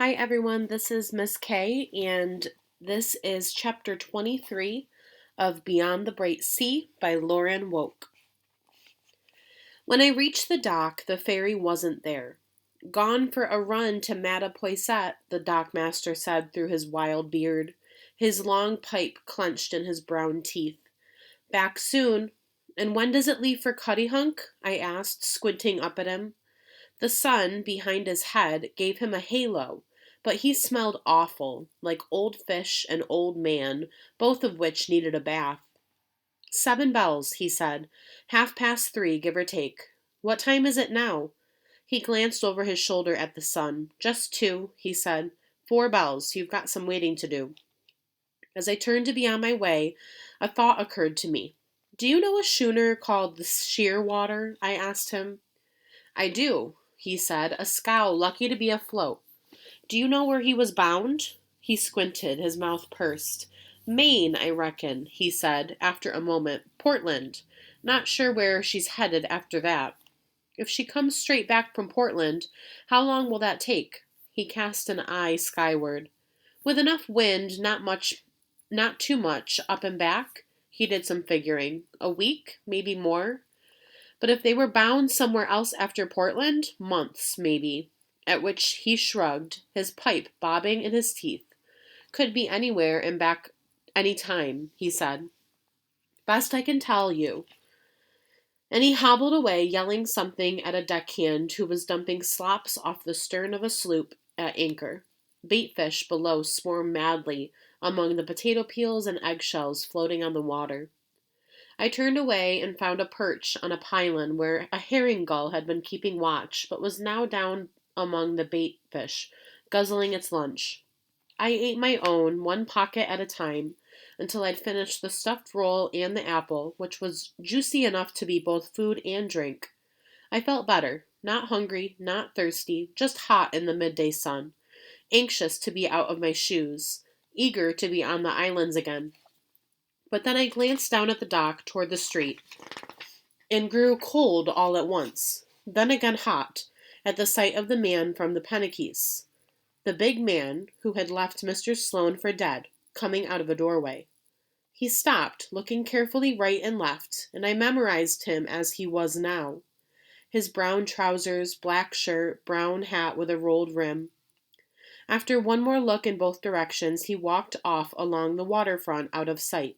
Hi everyone, this is Miss K, and this is chapter 23 of Beyond the Bright Sea by Lauren Woke. When I reached the dock, the ferry wasn't there. Gone for a run to Mattapoisett, the dockmaster said through his wild beard, his long pipe clenched in his brown teeth. Back soon. And when does it leave for Cuttyhunk? I asked, squinting up at him. The sun, behind his head, gave him a halo, but he smelled awful, like old fish and old man, both of which needed a bath. 7 bells, he said. 3:30, give or take. What time is it now? He glanced over his shoulder at the sun. Just 2, he said. 4 bells. You've got some waiting to do. As I turned to be on my way, a thought occurred to me. Do you know a schooner called the Shearwater? I asked him. I do, he said, a scow lucky to be afloat. Do you know where he was bound? He squinted, his mouth pursed. Maine, I reckon, he said, after a moment. Portland. Not sure where she's headed after that. If she comes straight back from Portland, how long will that take? He cast an eye skyward. With enough wind, not too much, up and back. He did some figuring. A week, maybe more. But if they were bound somewhere else after Portland, months, maybe. At which he shrugged, his pipe bobbing in his teeth. Could be anywhere and back any time, he said. Best I can tell you. And he hobbled away, yelling something at a deckhand who was dumping slops off the stern of a sloop at anchor. Baitfish below swarmed madly among the potato peels and eggshells floating on the water. I turned away and found a perch on a pylon where a herring gull had been keeping watch, but was now down among the bait fish, guzzling its lunch. I ate my own, one pocket at a time, until I'd finished the stuffed roll and the apple, which was juicy enough to be both food and drink. I felt better, not hungry, not thirsty, just hot in the midday sun, anxious to be out of my shoes, eager to be on the islands again. But then I glanced down at the dock toward the street and grew cold all at once, then again hot, at the sight of the man from the Pennikies. The big man, who had left Mr. Sloane for dead, coming out of a doorway. He stopped, looking carefully right and left, and I memorized him as he was now. His brown trousers, black shirt, brown hat with a rolled rim. After one more look in both directions, he walked off along the waterfront out of sight.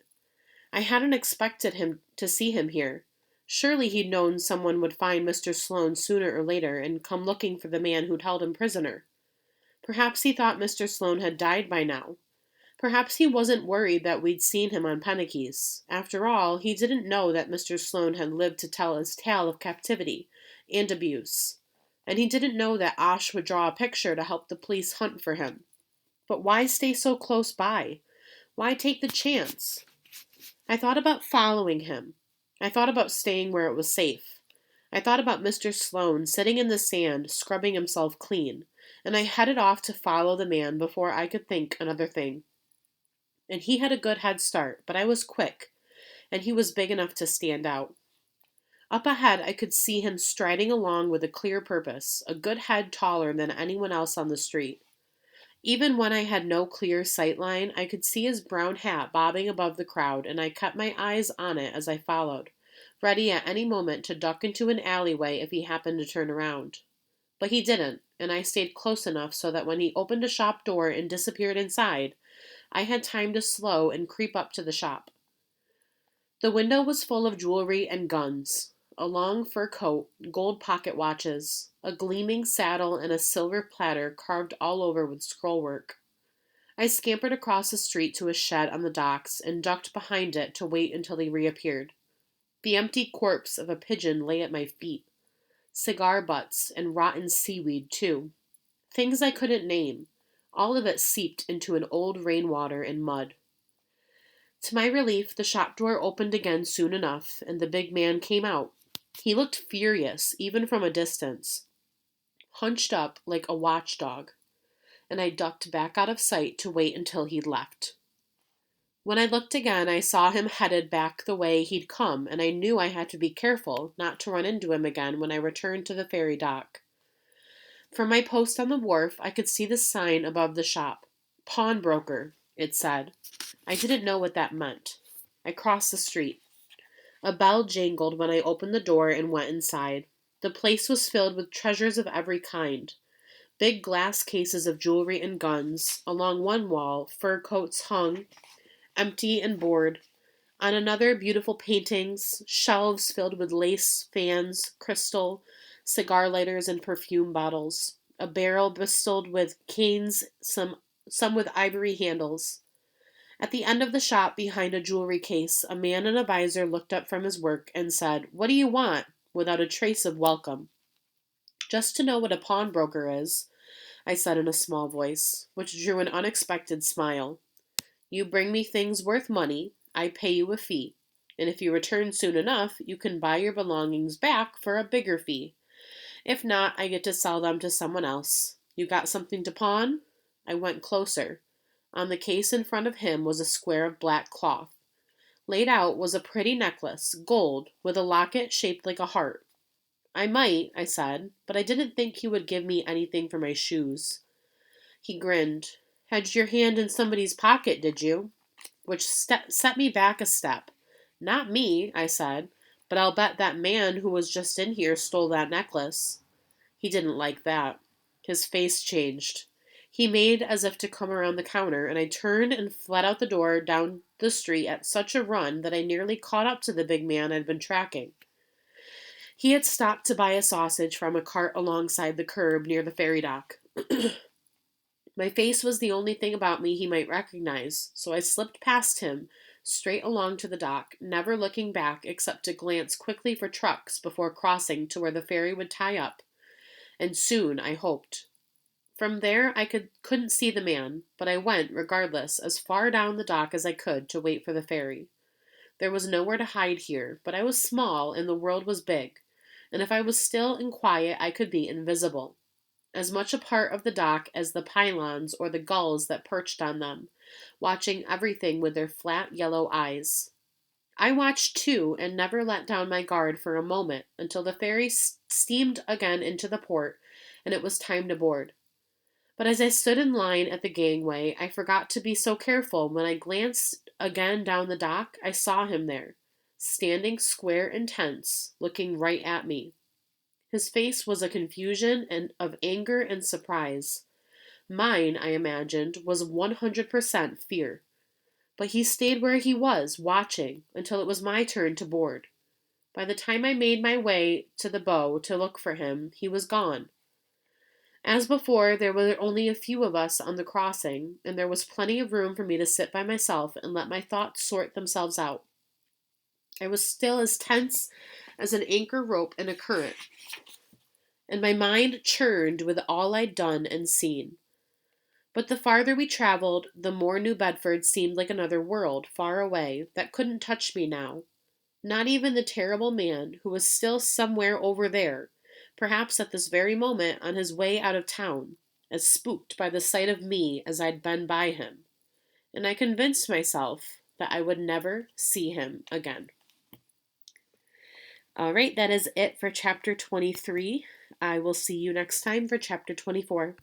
I hadn't expected him to see him here. Surely he'd known someone would find Mr. Sloane sooner or later and come looking for the man who'd held him prisoner. Perhaps he thought Mr. Sloane had died by now. Perhaps he wasn't worried that we'd seen him on Pennikies. After all, he didn't know that Mr. Sloane had lived to tell his tale of captivity and abuse. And he didn't know that Osh would draw a picture to help the police hunt for him. But why stay so close by? Why take the chance? I thought about following him. I thought about staying where it was safe. I thought about Mr. Sloane sitting in the sand, scrubbing himself clean, and I headed off to follow the man before I could think another thing. And he had a good head start, but I was quick, and he was big enough to stand out. Up ahead, I could see him striding along with a clear purpose, a good head taller than anyone else on the street. Even when I had no clear sight line, I could see his brown hat bobbing above the crowd, and I kept my eyes on it as I followed, ready at any moment to duck into an alleyway if he happened to turn around. But he didn't, and I stayed close enough so that when he opened a shop door and disappeared inside, I had time to slow and creep up to the shop. The window was full of jewelry and guns. A long fur coat, gold pocket watches, a gleaming saddle, and a silver platter carved all over with scrollwork. I scampered across the street to a shed on the docks and ducked behind it to wait until he reappeared. The empty corpse of a pigeon lay at my feet. Cigar butts and rotten seaweed, too. Things I couldn't name. All of it seeped into an old rainwater and mud. To my relief, the shop door opened again soon enough, and the big man came out. He looked furious, even from a distance, hunched up like a watchdog, and I ducked back out of sight to wait until he'd left. When I looked again, I saw him headed back the way he'd come, and I knew I had to be careful not to run into him again when I returned to the ferry dock. From my post on the wharf, I could see the sign above the shop. Pawnbroker, it said. I didn't know what that meant. I crossed the street. A bell jangled when I opened the door and went inside. The place was filled with treasures of every kind. Big glass cases of jewelry and guns. Along one wall, fur coats hung, empty and bored. On another, beautiful paintings, shelves filled with lace, fans, crystal, cigar lighters, and perfume bottles. A barrel bristled with canes, some with ivory handles. At the end of the shop, behind a jewelry case, a man in a visor looked up from his work and said, "What do you want?" without a trace of welcome. "Just to know what a pawnbroker is," I said in a small voice, which drew an unexpected smile. "You bring me things worth money, I pay you a fee, and if you return soon enough, you can buy your belongings back for a bigger fee. If not, I get to sell them to someone else. You got something to pawn?" I went closer. On the case in front of him was a square of black cloth. Laid out was a pretty necklace, gold, with a locket shaped like a heart. "I might," I said, "but I didn't think he would give me anything for my shoes." He grinned. "Had your hand in somebody's pocket, did you?" Which set me back a step. "Not me," I said, "but I'll bet that man who was just in here stole that necklace." He didn't like that. His face changed. He made as if to come around the counter, and I turned and fled out the door down the street at such a run that I nearly caught up to the big man I'd been tracking. He had stopped to buy a sausage from a cart alongside the curb near the ferry dock. My face was the only thing about me he might recognize, so I slipped past him, straight along to the dock, never looking back except to glance quickly for trucks before crossing to where the ferry would tie up. And soon, I hoped. From there, I couldn't see the man, but I went, regardless, as far down the dock as I could to wait for the ferry. There was nowhere to hide here, but I was small and the world was big, and if I was still and quiet, I could be invisible. As much a part of the dock as the pylons or the gulls that perched on them, watching everything with their flat yellow eyes. I watched too, and never let down my guard for a moment until the ferry steamed again into the port, and it was time to board. But as I stood in line at the gangway, I forgot to be so careful. When I glanced again down the dock, I saw him there, standing square and tense, looking right at me. His face was a confusion of anger and surprise. Mine, I imagined, was 100% fear. But he stayed where he was, watching, until it was my turn to board. By the time I made my way to the bow to look for him, he was gone. As before, there were only a few of us on the crossing, and there was plenty of room for me to sit by myself and let my thoughts sort themselves out. I was still as tense as an anchor rope in a current, and my mind churned with all I'd done and seen. But the farther we traveled, the more New Bedford seemed like another world, far away, that couldn't touch me now. Not even the terrible man, who was still somewhere over there, perhaps at this very moment on his way out of town, as spooked by the sight of me as I'd been by him. And I convinced myself that I would never see him again. All right, that is it for chapter 23. I will see you next time for chapter 24.